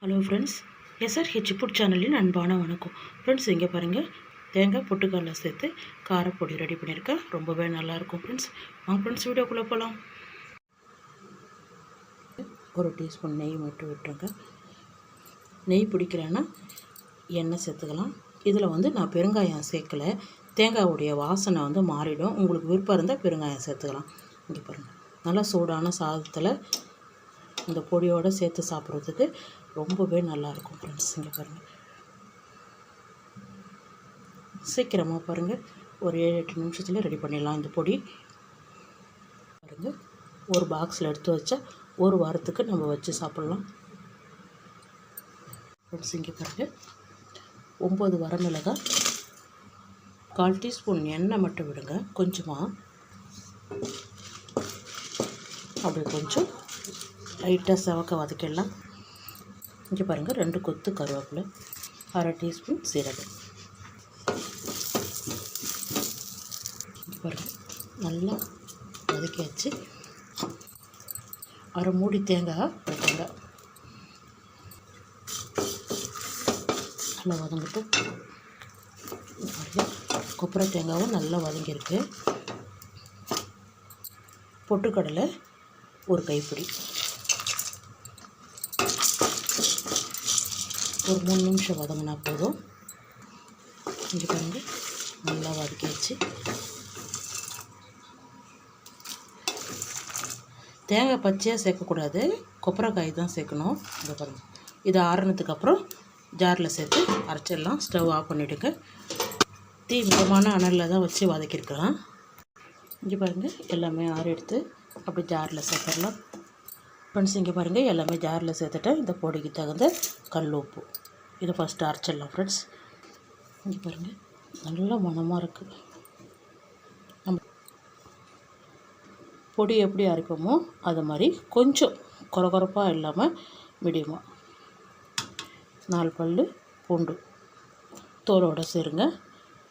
Hello friends, SRH food சேனலின் அன்பான வணக்கம். ஃப்ரெண்ட்ஸ், இங்கே பாருங்கள், தேங்காய் பொட்டுக்கடலை சேர்த்து காரப்பொடி ரெடி பண்ணியிருக்கேன். ரொம்பவே நல்லாயிருக்கும் ஃப்ரெண்ட்ஸ். வாங்க ஃப்ரெண்ட்ஸ், வீடியோக்குள்ளே போகலாம். ஒரு டீஸ்பூன் நெய் மட்டும் விட்டுருங்க. நெய் பிடிக்கலன்னா எண்ணெய் சேர்த்துக்கலாம். இதில் நான் பெருங்காயம் சேர்க்கலை. தேங்காவுடைய வாசனை மாறிடும். உங்களுக்கு விருப்பம் இருந்தால் பெருங்காயம் சேர்த்துக்கலாம். இங்கே பாருங்கள், நல்லா சூடான சாதத்தில் இந்த பொடியோடு சேர்த்து சாப்பிட்றதுக்கு ரொம்பவே நல்லாயிருக்கும் ஃப்ரெண்ட்ஸ். இங்கே பாருங்கள், சீக்கிரமாக பாருங்கள், ஒரு 7-8 நிமிஷத்தில் ரெடி பண்ணிடலாம். இந்த பொடி பாருங்கள், ஒரு பாக்ஸில் எடுத்து வச்சா ஒரு வாரத்துக்கு நம்ம வச்சு சாப்பிட்லாம் ஃப்ரெண்ட்ஸ். இங்கே பாருங்கள், 9 வரமிளகாய், 1/4 டீஸ்பூன் எண்ணெய் மட்டும் விடுங்க. கொஞ்சமாக அப்படியே கொஞ்சம் லைட்டாக செவக்க வதக்கிடலாம். இங்கே பாருங்கள், 2 கொத்து கருவேப்பிலை, 1/2 டீஸ்பூன் சீரகம். இங்கே பாருங்கள், நல்லா வதக்கியாச்சு. 1/2 மூடி தேங்காய் போட்டுங்க. நல்லா வதங்கிட்டு கொப்பரை தேங்காயும் நல்லா வதங்கியிருக்கு. பொட்டுக்கடலை ஒரு கைப்பிடி, ஒரு 3 நிமிஷம் வதங்கினா போதும். இங்கே பாருங்கள், நல்லா வதக்கியாச்சு. தேங்காய் பச்சையாக சேர்க்கக்கூடாது, கொப்பரைக்காய் தான் சேர்க்கணும். இங்கே பாருங்கள், இது ஆறுனதுக்கு அப்புறம் ஜாரில் சேர்த்து அரைச்சிடலாம். ஸ்டவ் ஆஃப் பண்ணிவிடுங்க. தீ மிதமான அனலில் தான் வச்சு வதக்கியிருக்கலாம். இங்கே பாருங்கள், எல்லாமே ஆறு எடுத்து அப்படி ஜாரில் சேர்த்துடலாம் ஃப்ரெண்ட்ஸ். இங்கே பாருங்கள், எல்லாமே ஜாரில் சேர்த்துட்டேன். இந்த பொடிக்கு தகுந்த கல் உப்பு இதை ஃபஸ்ட்டு அரைச்சிடலாம் ஃப்ரெண்ட்ஸ். இங்கே பாருங்கள், நல்ல மணமாக இருக்குது. நம்ம பொடி எப்படி அரைப்போமோ அது மாதிரி கொஞ்சம் கொரகொரப்பாக இல்லாமல் மீடியமாக. 4 பல் பூண்டு தோலோடு சேருங்க.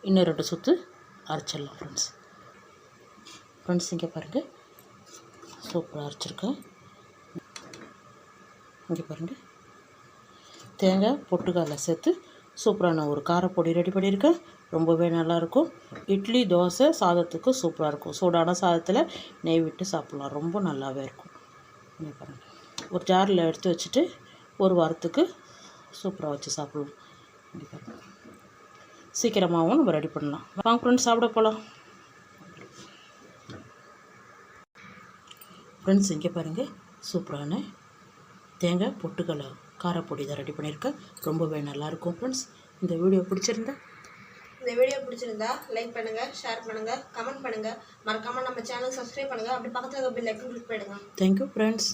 இன்னும் 2 சுற்று அரைச்சிடலாம் ஃப்ரெண்ட்ஸ். இங்கே பாருங்கள், சூப்பராக அரைச்சிருக்கேன். இங்கே பாருங்கள், தேங்காய் பொட்டுக்கடலை சேர்த்து சூப்பரான ஒரு காரப்பொடி ரெடி பண்ணியிருக்கேன். ரொம்பவே நல்லாயிருக்கும். இட்லி, தோசை, சாதத்துக்கு சூப்பராக இருக்கும். சூடான சாதத்தில் நெய் விட்டு சாப்பிட்லாம். ரொம்ப நல்லாவே இருக்கும். இங்கே பாருங்கள், ஒரு ஜாரில் எடுத்து வச்சுட்டு ஒரு வாரத்துக்கு சூப்பராக வச்சு சாப்பிட்லாம். இங்கே பாருங்கள், சீக்கிரமாகவும் நம்ம ரெடி பண்ணலாம். வாங்க ஃப்ரெண்ட்ஸ், சாப்பிட போகலாம் ஃப்ரெண்ட்ஸ். இங்கே பாருங்கள், சூப்பரான தேங்காய் பொட்டுக்கடலை காரப்பொடி தான் ரெடி பண்ணியிருக்கேன். ரொம்பவே நல்லாயிருக்கும் ஃப்ரெண்ட்ஸ். இந்த வீடியோ பிடிச்சிருந்தா லைக் பண்ணுங்கள், ஷேர் பண்ணுங்கள், கமெண்ட் பண்ணுங்கள். மறக்காமல் நம்ம சேனல் சப்ஸ்கிரைப் பண்ணுங்கள். அப்படி பக்கத்தில் பெல் ஐக்கன் கிளிக் பண்ணுங்கள். Thank you friends.